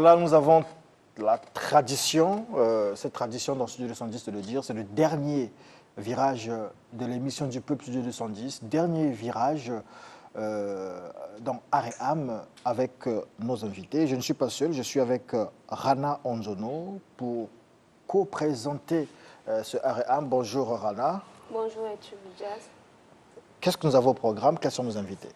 voilà, nous avons la tradition, cette tradition dans Studio 210 de le dire, c'est le dernier virage de l'émission du Peuple Studio 210, dernier virage dans Aréam avec nos invités. Je ne suis pas seul, je suis avec Rana Onzono pour co-présenter ce Aréam. Bonjour Rana. Bonjour YouTube Jazz. Qu'est-ce que nous avons au programme? Quels sont nos invités?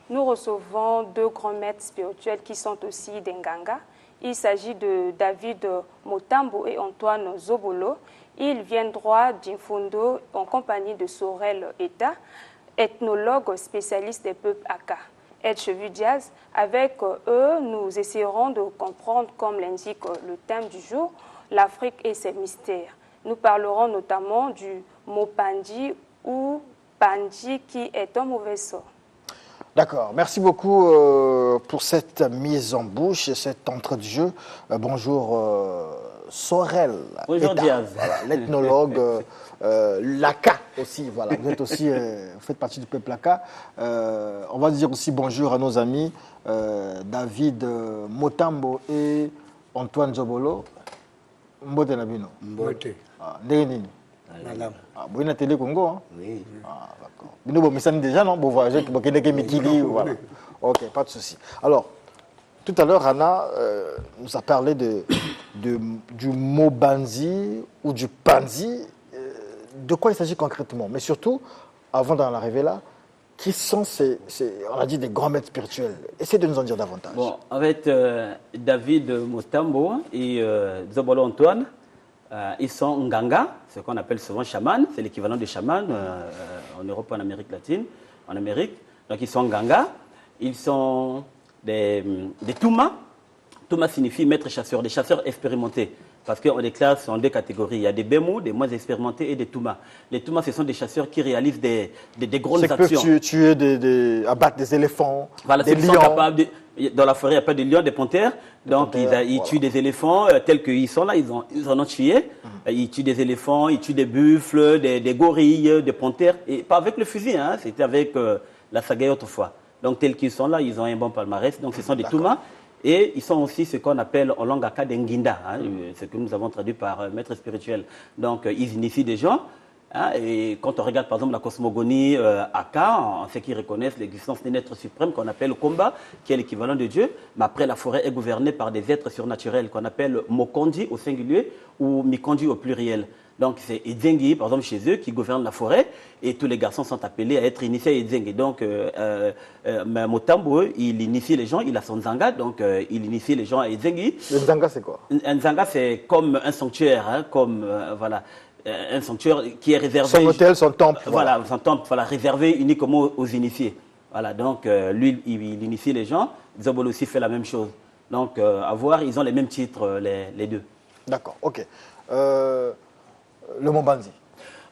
Nous recevons deux grands maîtres spirituels qui sont aussi des Nganga. Il s'agit de David Motambo et Antoine Zobolo. Ils viennent droit d'Infundo en compagnie de Sorel Eta, ethnologue spécialiste des peuples Aka. Ed Chevue Diaz, avec eux, nous essayerons de comprendre, comme l'indique le thème du jour, l'Afrique et ses mystères. Nous parlerons notamment du mot Pandi ou Pandi qui est un mauvais sort. D'accord, merci beaucoup pour cette mise en bouche et cette entrée de jeu. Bonjour Sorel. Bonjour Diaz. Voilà, l'ethnologue, Laka aussi, voilà. Vous êtes aussi, vous faites partie du peuple Laka. On va dire aussi bonjour à nos amis David Motambo et Antoine Zobolo. Mbote Nabino. Mbote. Ndenini. Vous êtes télé Congo, hein? Oui. Ah, d'accord. Vous avez déjà, non? Vous voyagez, vous avez Mikili, voilà. Ok, pas de souci. Alors, tout à l'heure, Anna nous a parlé du mot banzi ou du panzi. De quoi il s'agit concrètement? Mais surtout, avant d'en arriver là, qui sont on a dit des grands maîtres spirituels? Essayez de nous en dire davantage. Bon, avec David Motambo et Zobolo Antoine, ils sont Nganga, ce qu'on appelle souvent chaman, c'est l'équivalent de chaman en Europe, en Amérique latine, en Amérique. Donc ils sont Nganga, ils sont des Touma. Touma signifie maître chasseur, des chasseurs expérimentés. Parce qu'on les classe en deux catégories. Il y a des Bemou, des moins expérimentés et des Touma. Les Touma, ce sont des chasseurs qui réalisent des grandes actions. Ils peuvent tuer, abattre des éléphants, voilà, des lions. Dans la forêt, il n'y a pas de lions, des panthères. Donc, ils tuent des éléphants tels qu'ils sont là. Ils en ont tué. Ils tuent des éléphants, ils tuent des buffles, des gorilles, des panthères. Et pas avec le fusil, hein, c'était avec la sagaï autrefois. Donc, tels qu'ils sont là, ils ont un bon palmarès. Donc, ce sont des Touma. Et ils sont aussi ce qu'on appelle en langue Aka des Nginda, hein, ce que nous avons traduit par maître spirituel. Donc, ils initient des gens. Hein, et quand on regarde par exemple la cosmogonie Aka, on sait qu'ils reconnaissent l'existence d'un être suprême qu'on appelle Komba, qui est l'équivalent de Dieu. Mais après, la forêt est gouvernée par des êtres surnaturels qu'on appelle Mokondi au singulier ou Mikondi au pluriel. Donc, c'est Edzengi, par exemple, chez eux, qui gouverne la forêt, et tous les garçons sont appelés à être initiés à Edzengi. Donc, Motambo, il initie les gens, il a son Nzanga, donc il initie les gens à Edzengi. Le Nzanga, c'est quoi? Un Nzanga, c'est comme un sanctuaire, hein, comme, voilà, un sanctuaire qui est réservé... Son hôtel, son temple. Voilà, son temple, voilà, réservé uniquement aux initiés. Voilà, donc, lui, il initie les gens, Zobolo aussi fait la même chose. Donc, à voir, ils ont les mêmes titres, les deux. D'accord, ok. Le Mombanzi.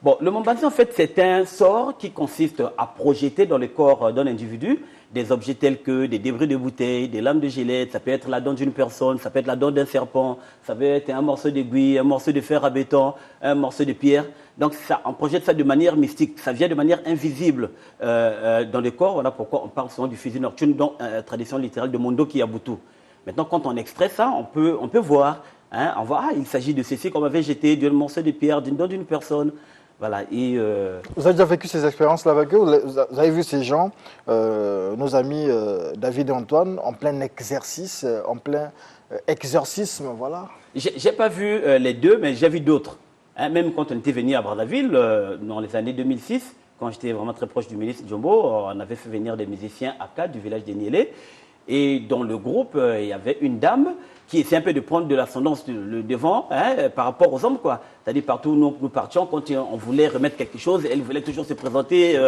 Bon, le Mombanzi, en fait, c'est un sort qui consiste à projeter dans le corps d'un individu des objets tels que des débris de bouteilles, des lames de gilets, ça peut être la dent d'une personne, ça peut être la dent d'un serpent, ça peut être un morceau d'aiguille, un morceau de fer à béton, un morceau de pierre. Donc, ça, on projette ça de manière mystique, ça vient de manière invisible dans le corps. Voilà pourquoi on parle souvent du fusil nocturne dans la tradition littérale de Mondo Kiabutu. Maintenant, quand on extrait ça, on peut voir. Hein, on voit, il s'agit de ceci qu'on avait jeté, d'un morceau de pierre, d'une dent d'une personne. Voilà, et vous avez déjà vécu ces expériences-là avec eux? Vous avez vu ces gens, nos amis David et Antoine, en plein exercice, en plein exorcisme, voilà? J'ai pas vu les deux, mais j'ai vu d'autres. Hein, même quand on était venu à Brazzaville, dans les années 2006, quand j'étais vraiment très proche du ministre Djombo, on avait fait venir des musiciens Aka du village de Niélé. Et dans le groupe, il y avait une dame qui essayait un peu de prendre de l'ascendance le devant, hein, par rapport aux hommes, quoi. C'est-à-dire partout où nous partions, quand on voulait remettre quelque chose, elle voulait toujours se présenter,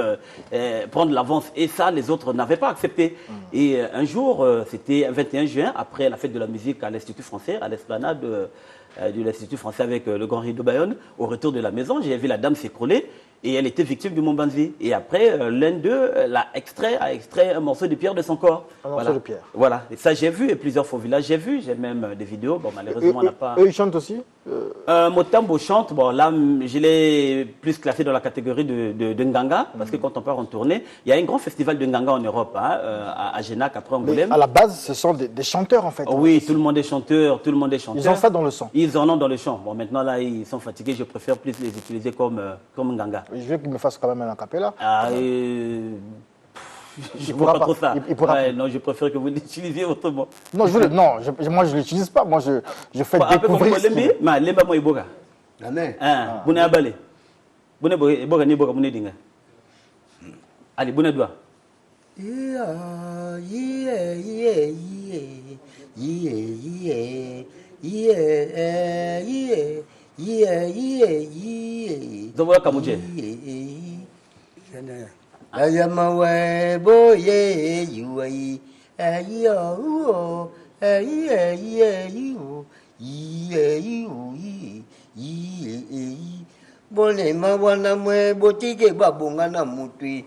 prendre l'avance. Et ça, les autres n'avaient pas accepté. Et un jour, c'était le 21 juin, après la fête de la musique à l'Institut français, à l'esplanade de l'Institut français avec le Grand Rideau Bayonne, au retour de la maison, j'ai vu la dame s'écrouler. Et elle était victime du Mombanzi. Et après, l'un d'eux a extrait un morceau de pierre de son corps. Un morceau de pierre. Voilà. Et ça, j'ai vu. Et plusieurs fois au village, j'ai vu. J'ai même même des vidéos. Bon, malheureusement, on n'a pas... Eux, ils chantent aussi Motambo chante. Bon, là, je l'ai plus classé dans la catégorie de Nganga, parce que quand on part en tournée, il y a un grand festival de Nganga en Europe, hein, à Genac, après Angoulême. Mais à la base, ce sont des chanteurs, en fait. Oui, tout le monde est chanteur, tout le monde est chanteur. Ils ont ça dans le sang. Ils en ont dans le chant. Bon, maintenant, là, ils sont fatigués. Je préfère plus les utiliser comme Nganga. Je veux qu'ils me fassent quand même un acapella. Je ne vois pas trop ça. Ouais, non, je préfère que vous l'utilisiez autrement. Non, moi je ne l'utilise pas. Moi, je fais découvrir. Lemba mo iboga. Amen. Bune abale. Bune iboga ni iboga bune dinga. Ali bune doa. Zobola kamuje. Ayamawe boye yuai ayo bone mawana mwe botige babonga na mutwi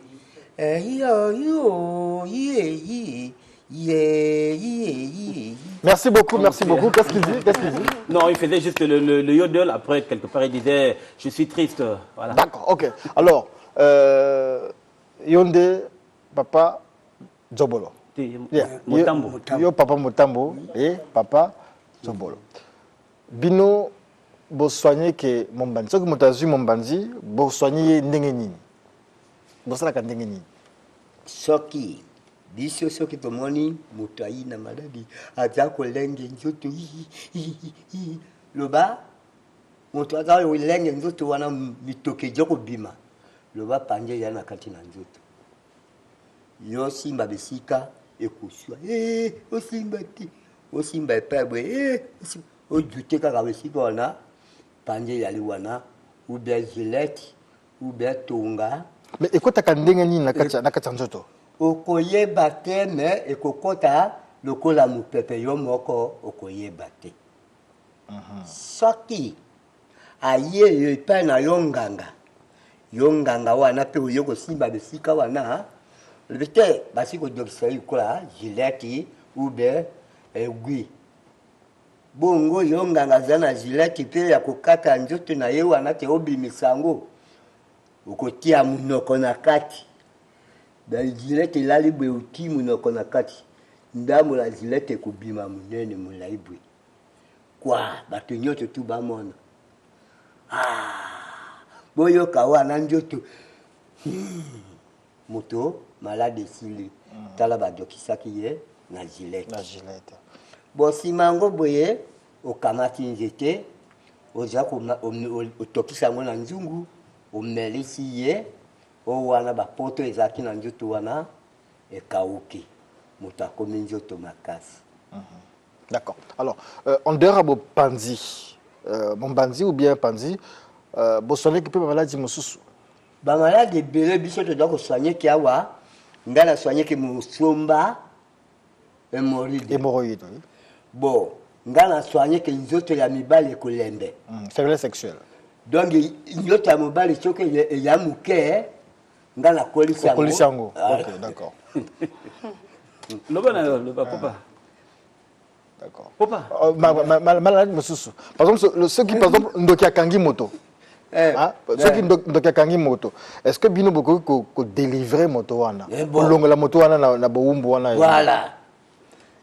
Merci beaucoup, merci beaucoup. Qu'est-ce qu'il dit? Non, il faisait juste le yodel. Après, quelque part, il disait « Je suis triste ». Voilà. D'accord, ok. Alors, Yonde, Papa Zobolo. Motambo. Yo Papa Motambo et Papa Zobolo. Bino, vous soignez que Mombandi. Ce que vous avez Mombandi, vous soignez Ndengeni. Vous savez Ndengeni. Soki. Biso soki tomoni mutai na maladi. Aza kolenge nzoto. Loba. Moto aza kolenge nzoto wana mitoke joko bima. Loba panje yana kati na nzoto. Yo simba besika ekuswa. Osimba ti. Osimba epebwe. Ojute kaka besika wana. Panje yali wana. Ube gilette. Ube tonga. Mais écoute, tu as ndengeni na kati nzoto. Okoyeba te me ekokota lokola mupepe yo moko okoyeba te. Soki aye epai na yonganga wana pe oyo kosimba besika wana lebete basi kodokisa ikola gilette ube egui bongo yonganga zana gilette pe ya kokata nzoto na ye wana te obimisango okotia munoko na kati da gilette lali bwe uti munoko na kati ndamu la gilette kubima munene mulaibwe kwa bato nyoto tu bamona boyo kawana njoto moto malade sili tala badokisaki ye na gilette bo simango boye okamati nzete oza otokisa ngo na nzungu omelisi ye owana bapoto ezaki na njoto wana ekauki moto akomi njoto makasi. D'accord. Alors, en dehors de Panzi, Mombandi ou bien Panzi, vous soignez qui peut maladie mususu. Ba maladie bele biso to doit soigner ki awa, ngana soigner ki musomba hémorroïde. Hémorroïde, oui. Bon, ngana soigner ki nzoto ya mibale kolembe. Faiblesse sexuelle. Donc nzoto ya mibale choke ya muke ngana kolisa. Kolisa ngo. OK, d'accord. Le papa. D'accord. Papa. Maladie mususu. Par exemple, ceux qui par exemple ndokia kangi moto. Ceux qui ndokia kangi moto. Est-ce que bino boko ko délivrer moto wana? Longo la moto wana na boumbu wana. Voilà.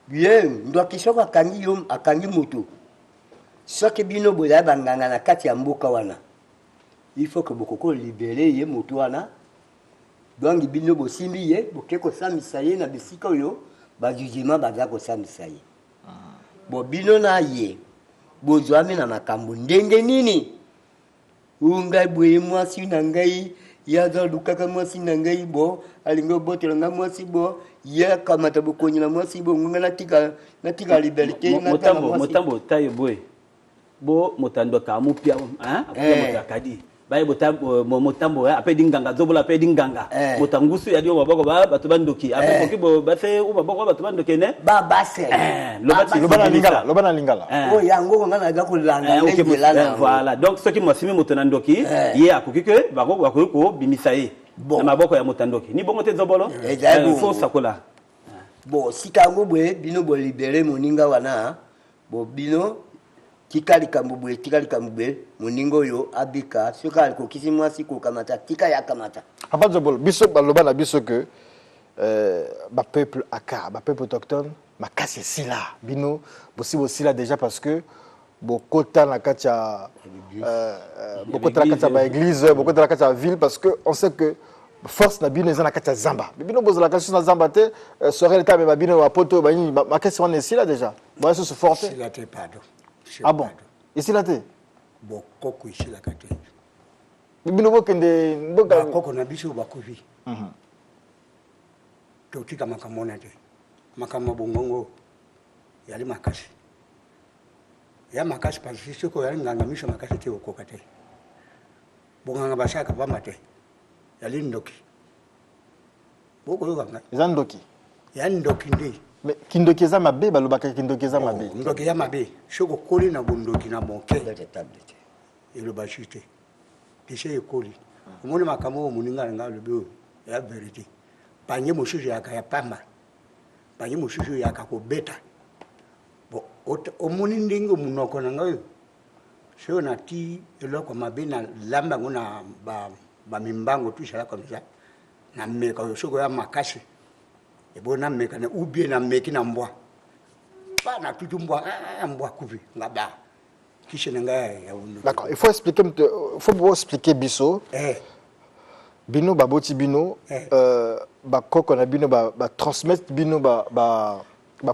Bien, ndoki soka kangi yom akangi moto. Soki bino boya banganga na kati ya mboka wana. Il faut que boko libérer ye moto wana. Donc bino bo simbi ye, bokeko samisa ye na bisika yo, ba jugement baza ko samisa ye. Bo bino na ye bozwami na makambo ndenge nini ungai bwe mwasi na ngai yaza lukaka mwasi na ngai bo alingo botela nga mwasi bo ya kamata bokonyi na mwasi bo ngunga natika liberté na motambo tayo bwe bo motando ka mupia motakadi baye motambo ape dinganga zobola ape dinganga motangusu ya dio maboko bato bandoki ape kokibo bafe u maboko bato bandoki ne babase lobana lingala o yango ngana ga kulanga ngelana voilà donc ceux qui mwasimi motandoki ye akoki ke bako ko bimisa ye na maboko ya motandoki ni bongo te zobolo faut sakola bon sikango bwe bino bo libérer moninga wana bobino tika likamubwe moningo yo abika soka ko kisi mwasi ko kamata tika ya kamata Papa Zobolo biso baloba na biso que ba peuple aka ba peuple autochtone makasi sila bino bosi sila déjà parce que bokota na kacha bokota na kacha ba église bokota na kacha ville parce que on sait que force na bino ezana kacha zamba bino bozala kacha na zamba te serait l'état mais bino wa poto ba ni makasi on est sila déjà bon ça se forte sila te pardon. Ah bon ici là te Bokoko ici la kate. bino bokende boka Bokoko na biso bakuvi. Totika makamona te. Makama bongongo yali makasi. Ya makasi parce que ko yali nganga misho makasi te okoka te. Bonganga bashaka bamate. Yali ndoki. Boko yobanga. ezandoki Ya ndoki ndi. mais kindoki eza mabe balobaka kindoki eza mabe Ndoki ya mabe. Shoko koli na bondoki na moke. tablet Elo bashite. Kishe ekoli. Umone makamo muninga nga lobe ya verite. Panye mushuju ya pamba. Panye mushuju ya kakobeta. Bo omuni ndingo munoko na ngayo. Sio na ti eloko mabe na lamba ngona ba mimbango tu shala comme ça. Na meka yosoko ya makasi. Ebo na meka na ubie na meki na mbwa. Ba na tutu mbwa mbwa kuvi ngaba. Kishe nga ya uno. d'accord il faut expliquer biso bino baboti bino bakoko na bino transmettre bino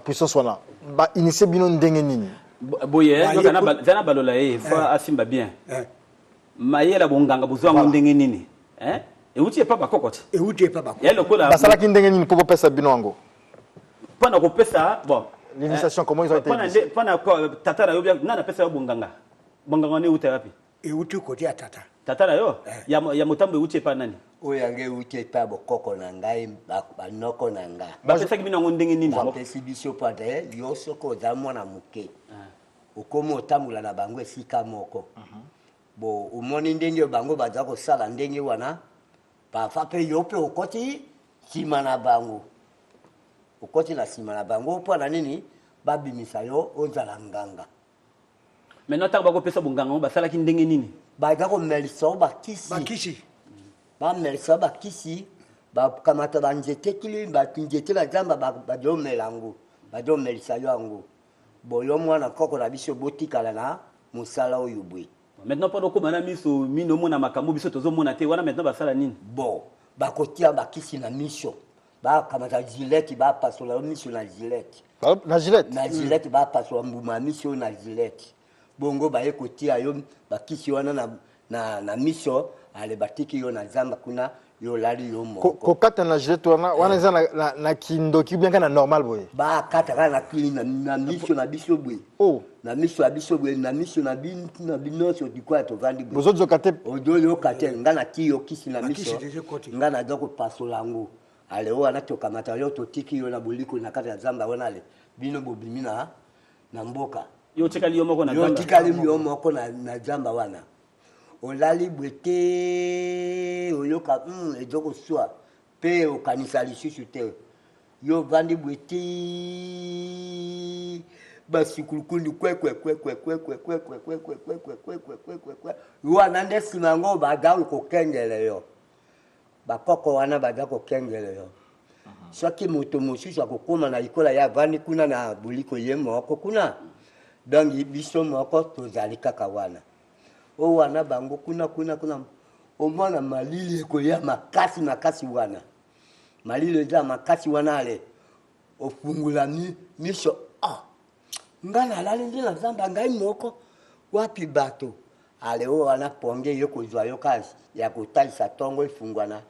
puissance wana initier bino ndenge nini boye zana balola fa asimba bien mayela bonganga buzwango ndenge nini euti pa bakoko te Euti pa bakoko ya lokola basalaki ndenge nini po kopesa bino yango pana kopesa bon l'initiation comment ils ont été pana tata na yo bien nana pesa yo bonganga ne uta wapi Euti kote ya tata. tata na yo ya mutambo euti pa nani oyange uti pa bokoko na ngai banoko na nga bapesa ki bino ngo ndenge nini bapesi biso pate yo soko za mwana muke okomo otambola na bango esika moko bo omoni ndenge bango baza kosala ndenge wana bafa mpe yo mpe okoti nsima na bango okoti na nsima na bango mpo na nini babimisa yo ozala nganga maintenant ntango bakopesa bonganga basalaki ndenge nini baza komelisa yo bakisi bamelisa bakisi bakamata banzete kili banzete na zamba badomela yango badomelisa yo yango boyo mwana koko na biso botikala na mosala oyo boye maintenant pendant okoma na miso mino mona makambo biso tozomona te wana maintenant basala nini bon bakotia bakisi na miso bakamata gilete bapasola yo miso na gilete na gilete bapasola mbuma miso na gilete bongo baye kotia yo bakisi wana na miso ale batiki yo na zamba kuna yo lali yo moko kokata na gilete wana eza na kindoki bien kana normal boye bakata kana na miso na biso boye na miso ya biso boye na miso na binoso dikwa tovandi boye bozozoka te ozoyoka te nga na ti yo kisi na miso nga naza kopasola yango ale wana tokamata yo totiki yo na boliko na kati ya zamba wana ale bino bobimi na mboka yo tikali yo moko na zamba yo tikali yo moko na zamba wana olali bwete oyoka ezoko swa pe okanisa lisusu te yo vandi bwete basukulukundu kwekwe wana nde nsima yango baza kokengele yo bakoko wana baza kokengele yo soki moto mosusu akokóma na likola ya vandi kuna na boliko ye moko kuna donc biso moko tozali kaka wana o wana bango kuna omwana malili ekoya makasi wana malili eza makasi wana ale ofungula miso nga nalali nde na zamba ngai moko wapi bato ale o wana ponge yo kozwa yo kasi ya kotalisa ntongo efungwana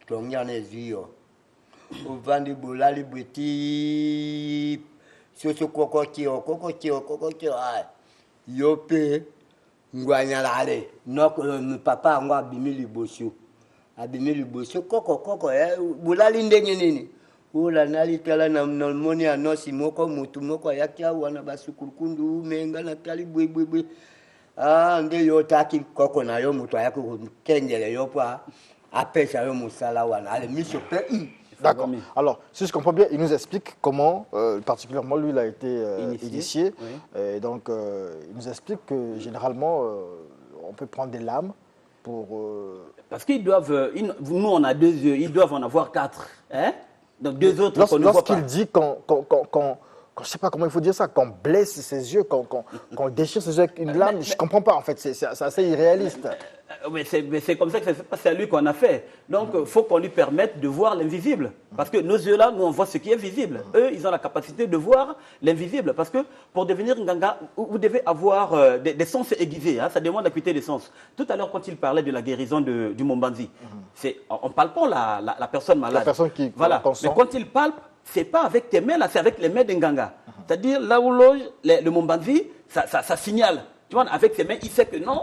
tonge wana ezwi yo ovandi bolali bweti soso kokotio yo mpe ngwanyalale papa yango abimi liboso koko bolali ndenge nini ola nalitala na moni ya nosi moko mutu moko ayaki awa na basukulukundu menga natali bwebwebwe nde yo taki koko na yo mutu ayaki kokengele yo mpo apesa yo mosala wana ale miso mpe D'accord. Alors, si je comprends bien, il nous explique comment, particulièrement lui, il a été initié. Oui. Et donc, il nous explique que généralement, on peut prendre des lames pour... Parce qu'ils doivent, nous on a 2 yeux, ils doivent en avoir 4. Hein? Donc 2 autres qu'on ne voit pas. Lorsqu'il dit je ne sais pas comment il faut dire ça, qu'on blesse ses yeux, qu'on déchire ses yeux avec une lame, je ne comprends pas en fait, c'est assez irréaliste. Mais c'est comme ça que ça s'est passé à lui qu'on a fait. Donc il faut qu'on lui permette de voir l'invisible. Parce que nos yeux-là, nous on voit ce qui est visible. Eux, ils ont la capacité de voir l'invisible. Parce que pour devenir Nganga, vous devez avoir des sens aiguisés. Hein, ça demande l'acuité des sens. Tout à l'heure, quand il parlait de la guérison du Mombanzi, on ne parle pas la personne malade. La personne qui... Voilà. Mais quand il palpe, ce n'est pas avec tes mains, là, c'est avec les mains d'Nganga. C'est-à-dire, là où loge le Mombanzi, ça signale. Tu vois, avec ses mains, il sait que non,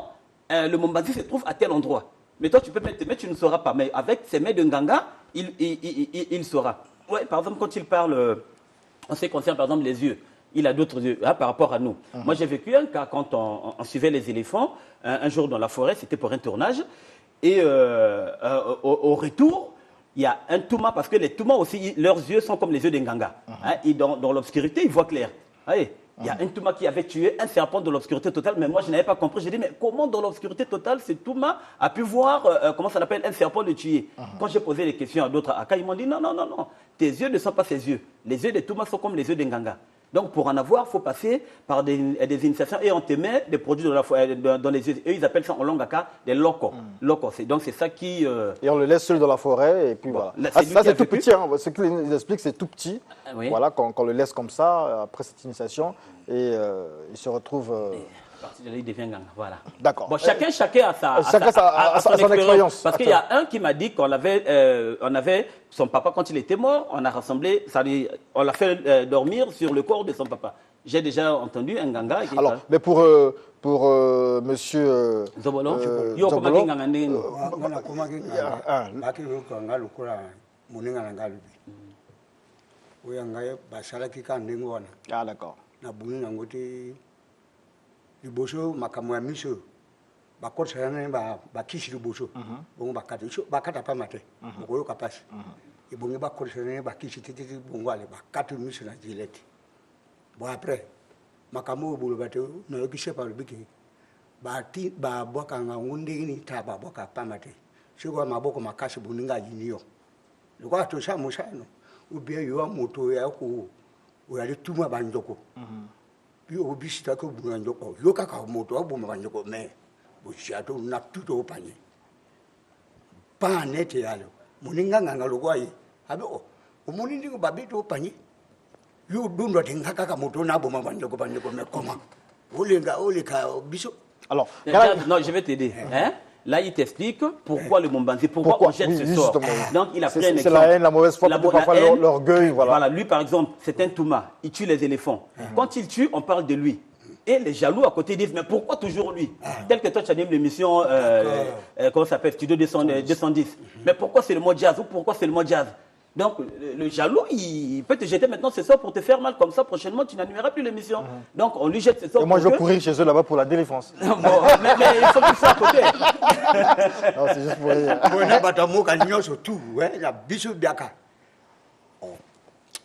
le Mombanzi se trouve à tel endroit. Mais toi, tu peux mettre tes mains, tu ne sauras pas. Mais avec ses mains d'Nganga, il saura. Ouais, par exemple, quand il parle, en ce qui concerne, par exemple, les yeux, il a d'autres yeux par rapport à nous. Moi, j'ai vécu un cas quand on suivait les éléphants, un jour dans la forêt, c'était pour un tournage. Et au retour, il y a un Touma, parce que les Toumas aussi, leurs yeux sont comme les yeux d'Nganga. Hein, et dans l'obscurité, ils voient clair. Il y a un Touma qui avait tué un serpent dans l'obscurité totale, mais moi je n'avais pas compris. J'ai dit, mais comment dans l'obscurité totale, ce Touma a pu voir, comment ça s'appelle, un serpent le tuer? Quand j'ai posé les questions à d'autres Aka, ils m'ont dit, non, tes yeux ne sont pas ses yeux. Les yeux des Toumas sont comme les yeux d'Nganga. Donc, pour en avoir, il faut passer par des initiations et on te met des produits dans les yeux. Eux, ils appellent ça en langue aka des locos. Donc, c'est ça qui... Et on le laisse seul dans la forêt et puis voilà. Ça, c'est tout petit. Hein. Ce qu'il explique, c'est tout petit. Oui. Voilà, qu'on le laisse comme ça, après cette initiation, et il se retrouve... À partir de là, il devient gang. Voilà. D'accord. Bon, chacun a son expérience. Parce qu'il y a un qui m'a dit qu'on avait son papa, quand il était mort, on a rassemblé, on l'a fait dormir sur le corps de son papa. J'ai déjà entendu un ganga. Alors, mais pour monsieur Zobolo, ah, d'accord. liboso makambo ya miso bakotisana bakisi liboso bongo bakata pa mate okoyoka pasi ebongi bakotisana bakisi tete bongo ale bakata miso na gilete bon après makambo bolo bate na yokise pa lobiki ba boka ngunde ni taba boka pa mate siko maboko makasi buninga yiniyo lokwa to sa musano ubie yo moto ya ko oyali tuma banjoko yo bisita ko bunanjoko yo kaka moto abuma banjoko me bushato na tuto panye pa nete yalo muninga nganga lokwayi abe umuni ndingo babito panye yo dundo tinga kaka moto na abuma banjoko me koma oleka biso. Alors non, je vais t'aider hein. Là, il t'explique pourquoi le Mombanzi, pourquoi on jette ce sort. Donc, il a pris un exemple. C'est la haine, la mauvaise foi, parfois l'orgueil. Voilà, lui, par exemple, c'est un Touma. Il tue les éléphants. Quand il tue, on parle de lui. Et les jaloux à côté disent, mais pourquoi toujours lui? Tel que toi, tu animes l'émission, comment ça s'appelle, Studio 210. Mais pourquoi c'est le mot jazz ou pourquoi c'est le mot jazz? Donc, le jaloux, il peut te jeter maintenant ce sort pour te faire mal. Comme ça, prochainement, tu n'animeras plus l'émission. Donc, on lui jette ce sort. Et moi, je vais courir chez eux là-bas pour la délivrance. Bon, mais il faut qu'il soit à côté. Non, c'est juste pour rire. On a batamo kanyo surtout, ouais, la bisu biaka.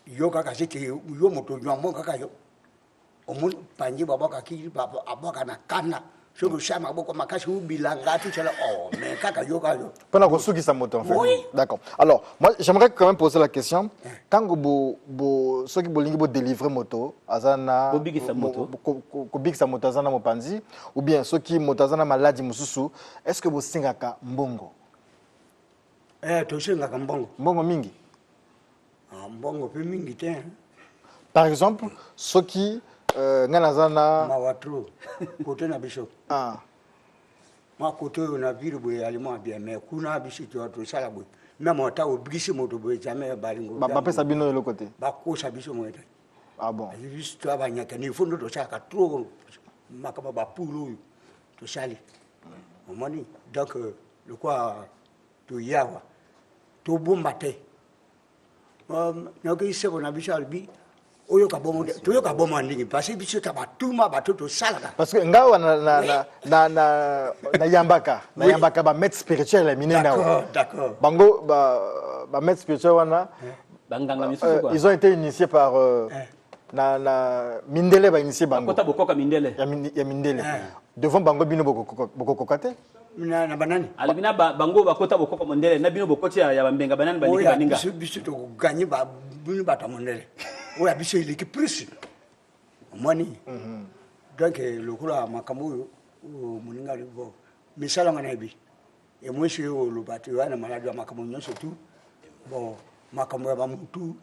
Yo kaka c'était yo moto nyambo kaka yo. Omun panji babaka ki baba abaka na kana. Soko chama boko makashi ubilanga tu chala mais kaka yo kayo. Pendant qu'on souki sa moto en fait. Oui. D'accord. Alors, moi j'aimerais quand même poser la question. Quand ceux qui bolingi bo délivrer moto, azana Bobiki sa moto. Kobik sa moto azana mopanzi ou bien ceux qui moto azana maladie mususu, est-ce que vous singaka mbongo? To singaka mbongo. Mbongo mingi. Mbongo pe mingi te. Par exemple, ceux qui nganazana mawatro côté na biso. Ma côté na ville boye aliment bien mais kuna biso to sala boye. Même on t'a obligé moto boye jamais balingo. Ba pesa bino de l'autre côté. Ba ko sa biso moeta. Ah bon. Juste toi ba nyaka ni fondo to sala trop makaba ba pulu to sali. On mani donc le quoi to yawa to bombate. Nyoki sebo na biso albi. Parce que ngawa na yambaka ba maître spirituel minenda. D'accord. Bango maître spirituel wana Banganga misusu quoi. ils ont été initiés par na Mindele ba initié bango. Kota bokoka Mindele. Ya Mindele. Devant bango bino bokokate. na banani Alibina bango bakota bokoka Mindele na bino bokoti ya bambenga banani baliki oya baninga. biso to gagner ba bino bata mondele oya biso iliki plus mwani donc lokola makambo oyo moninga libo misala ngana bi et moi je suis le batu wana malade ya makambo nyonso tout bon makambo ya bamutu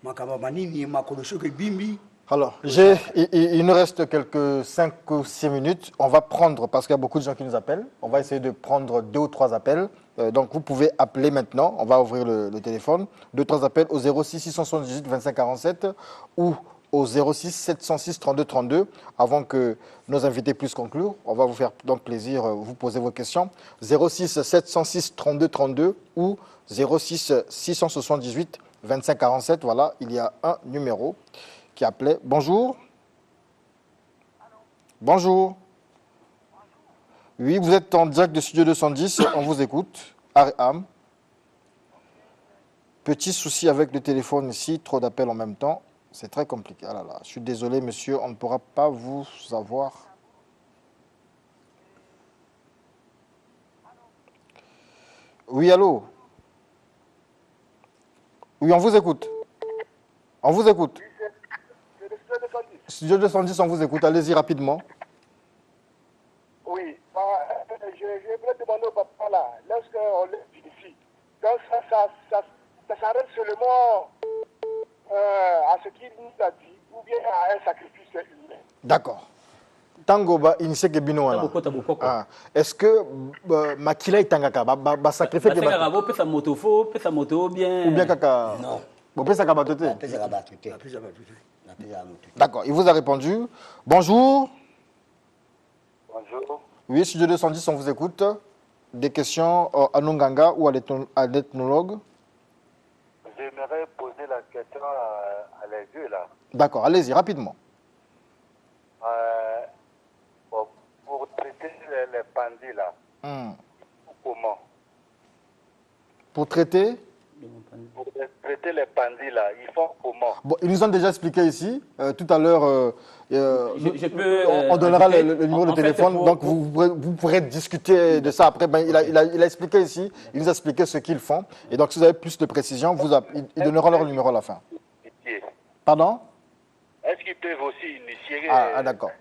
makambo manini makoloso ke bimbi. Alors, il nous reste quelques 5 ou 6 minutes. On va prendre, parce qu'il y a beaucoup de gens qui nous appellent, on va essayer de prendre 2 ou 3 appels. Donc, vous pouvez appeler maintenant. On va ouvrir le téléphone. 2 ou 3 appels au 06 678 25 47 ou au 06 706 32 32. Avant que nos invités puissent conclure, on va vous faire donc plaisir, vous poser vos questions. 06 706 32 32 ou 06 678 25 47. Voilà, il y a un numéro qui appelait. Bonjour. Bonjour. Oui, vous êtes en direct de Studio 210, on vous écoute. Aram. Petit souci avec le téléphone ici, trop d'appels en même temps. C'est très compliqué. Ah là là, je suis désolé monsieur, on ne pourra pas vous avoir. Oui, allô? Oui, on vous écoute. On vous écoute. Studio 210, on vous écoute. Allez-y rapidement. Oui, je voulais demander au papa là, lorsqu'on est ici, donc ça s'arrête seulement à ce qu'il nous a dit, ou bien à un sacrifice humain. D'accord. Tango ba initié ke bino wana. Est-ce que makila itangaka ba sacrifier ke ba ba pesa moto fo, pesa moto bien. Ou bien kaka Non. Bo pesa ka ba toté. D'accord, il vous a répondu. Bonjour. Bonjour. Oui, Studio 210, on vous écoute. Des questions à Nunganga ou à l'ethnologue? J'aimerais poser la question à les deux là. D'accord, allez-y rapidement. Pour traiter les pandis là, comment? Pour traiter? Pour traiter les pandis là, ils font comment? Bon, ils nous ont déjà expliqué ici. Tout à l'heure, Je peux, on donnera ajouter, le numéro de en fait, téléphone. Donc, vous pourrez discuter de ça après. Ben, il a expliqué ici. Il nous a expliqué ce qu'ils font. Et donc, si vous avez plus de précision, ils donneront leur numéro à la fin. Pardon? Est-ce qu'ils peuvent aussi initier? Ah d'accord.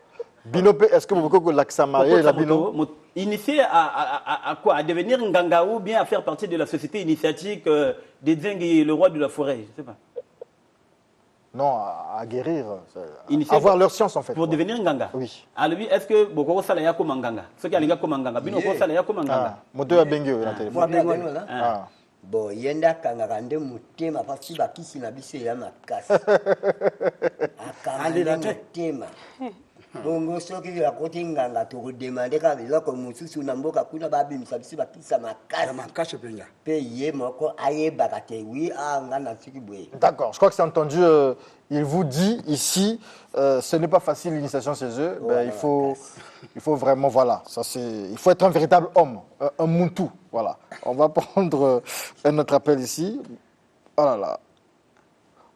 Binope, est-ce que vous pouvez que l'accès la Bino? Initié à quoi? À devenir Nganga ou bien à faire partie de la société initiatique des Dzengi, le roi de la forêt? Je ne sais pas. Non, à guérir. Initié Avoir leur science en fait. Pour devenir Nganga? Oui. Alors lui, est-ce que Boko Salaya comme Nganga? Ce qui a comme Nganga? Bino Salaya comme Nganga? Moto ya Bengio na téléphone. Bon, yenda kangaka nde motema pasi bakisi na biso ya makasi akangaka motema bongo soki akoti nganga tokodemande kaka biloko mosusu na mboka kuna babimisa biso bakisa makasi penga mpe ye moko ayebaka te wi anga na soki boye. D'accord, je crois que c'est entendu. Il vous dit ici, ce n'est pas facile l'initiation chez eux. Ben, il faut vraiment, voilà, il faut être un véritable homme, un Muntu. Voilà. On va prendre un autre appel ici. Oh là là.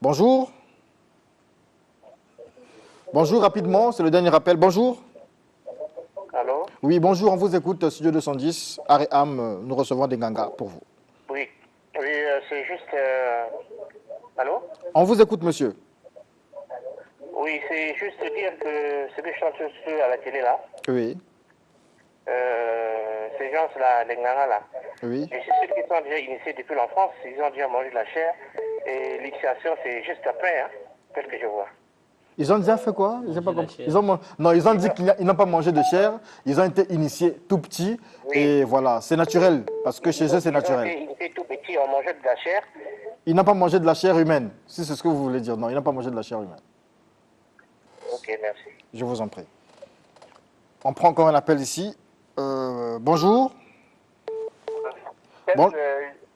Bonjour. Bonjour, rapidement, c'est le dernier appel. Bonjour. Allô? Oui, bonjour, on vous écoute, Studio 210, Aréam, nous recevons des gangas pour vous. Oui, c'est juste... Allô? On vous écoute, monsieur. Oui, c'est juste dire que ce que je chante à la télé là, Oui. ces gens-là, les Nganga là, Oui. et c'est ceux qui sont déjà initiés depuis l'enfance, ils ont déjà mangé de la chair, et l'initiation c'est juste après, hein, tel que je vois. Ils ont déjà fait quoi? J'ai pas compris. Non, ils ont dit qu'ils n'ont pas mangé de chair. Ils ont été initiés tout petits. Oui. Et voilà, c'est naturel. Parce que chez eux, c'est naturel. Ils ont été initiés tout petits, on mangeait de la chair. Ils n'ont pas mangé de la chair humaine. Si c'est ce que vous voulez dire. Non, ils n'ont pas mangé de la chair humaine. Ok, merci. Je vous en prie. On prend encore un appel ici. Bonjour. Bon.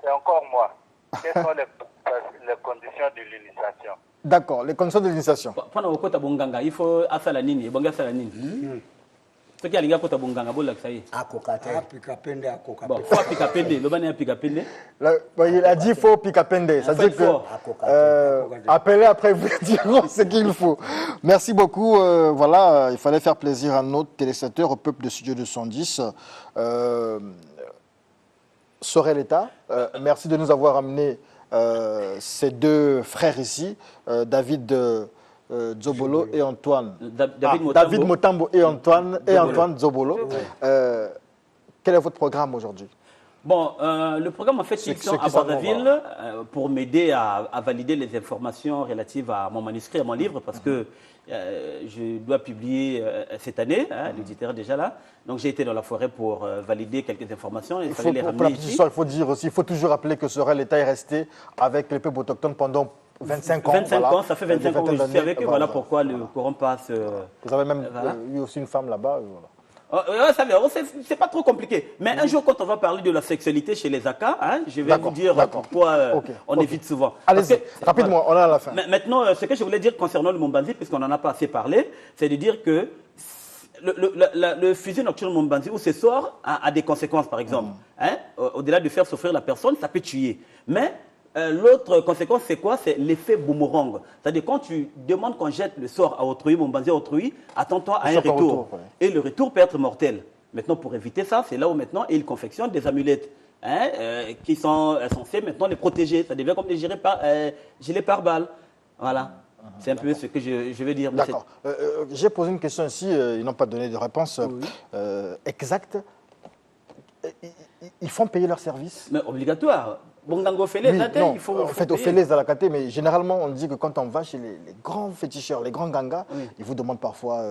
C'est encore moi. Quelles sont les conditions de l'initiation? D'accord, les conditions de l'initiation. Il faut Ce qui a l'ingé kota bonganga bola ça y est. akoka te apika pende akoka Bon, faut apika pende, le ban apika pende. Il a dit faut Pikapende. Ça veut dire que appelez après vous diront ce qu'il faut. Merci beaucoup. Voilà, il fallait faire plaisir à nos téléspectateurs, au peuple de Studio 210. Sorel l'État, merci de nous avoir amené ces deux frères ici, David Zobolo et Antoine. David Motambo et Antoine Zobolo. Quel est votre programme aujourd'hui? Bon, le programme, en fait, ils sont à Brazzaville pour m'aider à valider les informations relatives à mon manuscrit, à mon livre, parce que je dois publier cette année, l'éditeur est déjà là. Donc j'ai été dans la forêt pour valider quelques informations. Il fallait les ramener ici. Il faut dire aussi, il faut toujours rappeler que Sorel l'État est resté avec les peuples autochtones pendant 25 ans. 25 ans, ça fait 25 ans que je suis avec eux. Voilà pourquoi le courant passe. Vous avez même eu aussi une femme là-bas. C'est pas trop compliqué. Mais un jour, quand on va parler de la sexualité chez les Aka, je vais vous dire pourquoi on évite souvent. Allez-y, rapidement, on est à la fin. Maintenant, ce que je voulais dire concernant le Mombanzi, puisqu'on n'en a pas assez parlé, c'est de dire que le fusil nocturne Mombanzi, où ce sort, a des conséquences, par exemple. Au-delà de faire souffrir la personne, ça peut tuer. Mais l'autre conséquence, c'est quoi? C'est l'effet boomerang. C'est-à-dire quand tu demandes qu'on jette le sort à autrui, Mombanzi à autrui, attends-toi à un retour. Et le retour peut être mortel. Maintenant, pour éviter ça, c'est là où maintenant ils confectionnent des amulettes qui sont censées maintenant les protéger. Ça devient comme des gilets pare-balles. Voilà. C'est un peu ce que je veux dire. D'accord. J'ai posé une question ici, ils n'ont pas donné de réponse exacte. Ils font payer leur service? Mais obligatoire. Bongango Félé, il faut. En fait, au Félé, à la Kate, mais généralement, on dit que quand on va chez les grands féticheurs, les grands gangas, ils vous demandent parfois.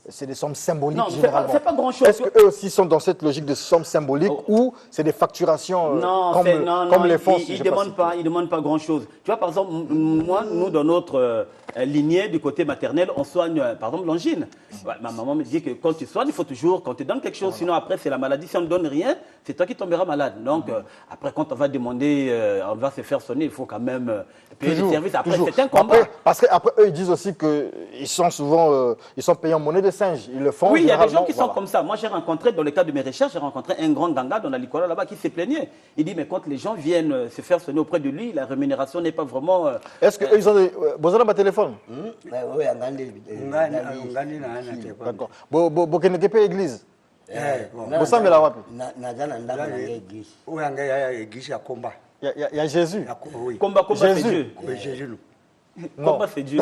C'est des sommes symboliques, non, généralement. C'est pas grand-chose. Est-ce qu'eux aussi sont dans cette logique de sommes symboliques ou c'est des facturations comme les fonds? Ils ne demandent pas grand-chose. Tu vois, par exemple, nous, dans notre lignée du côté maternel, on soigne, par exemple, l'angine. Ma maman me dit que quand tu soignes, il faut toujours, quand tu donnes quelque chose, sinon après, c'est la maladie. Si on ne donne rien, c'est toi qui tomberas malade. Donc, après, quand on va demander, on va se faire sonner, il faut quand même payer le service. Après, c'est un combat. Parce qu'après, eux, ils disent aussi qu'ils sont souvent ils sont payés en monnaie de singe. Ils le font. Oui, il y a des gens qui sont comme ça. Moi, j'ai rencontré, dans le cadre de mes recherches, j'ai rencontré un grand ganga dans la Licola là-bas qui s'est plaigné. Il dit, mais quand les gens viennent se faire sonner auprès de lui, la rémunération n'est pas vraiment. Est-ce qu'eux, ils ont des. Vous avez un téléphone? Oui, D'accord. Vous connaissez pas l'église? Vous savez la wapi? Il y a Jésus. Combat, c'est Dieu. Combat, c'est Dieu.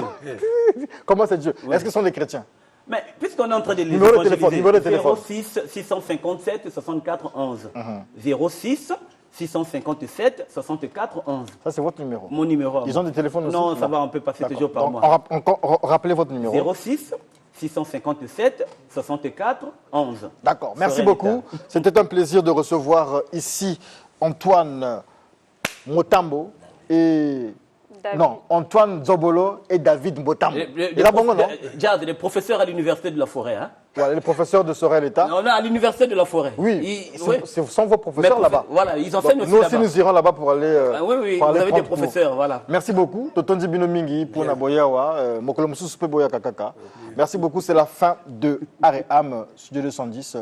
Comment c'est Dieu? Est-ce que ce sont des chrétiens? Mais puisqu'on est en train de les numéro de téléphone. 06 657 64 11. 06 657 64 11. Ça, c'est votre numéro. Mon numéro. Ils ont des téléphones aussi? Non, ça va, on peut passer toujours par moi. Rappelez votre numéro. 06 657 64 11. D'accord, merci beaucoup. C'était un plaisir de recevoir ici Antoine Motambo et... David. Non, Antoine Zobolo et David Motambo. Jazz, les professeurs à l'université de la Forêt. Voilà, les professeurs de Sorel l'État. On est à l'université de la Forêt. Oui, ce sont vos professeurs là-bas. Voilà, ils enseignent aussi là-bas. là-bas. Nous aussi, nous irons là-bas pour aller. Oui, vous avez des professeurs, voilà. Merci beaucoup. Totondi Binomingi pour Naboyawa, Mokolomusu Supeboya Kakaka. Merci beaucoup. C'est la fin de Aream Studio 210.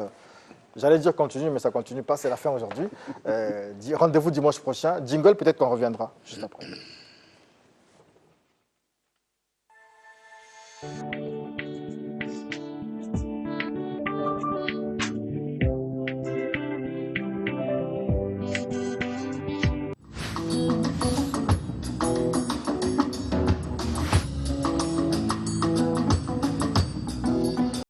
J'allais dire continue, mais ça ne continue pas. C'est la fin aujourd'hui. Rendez-vous dimanche prochain. Jingle, peut-être qu'on reviendra juste après.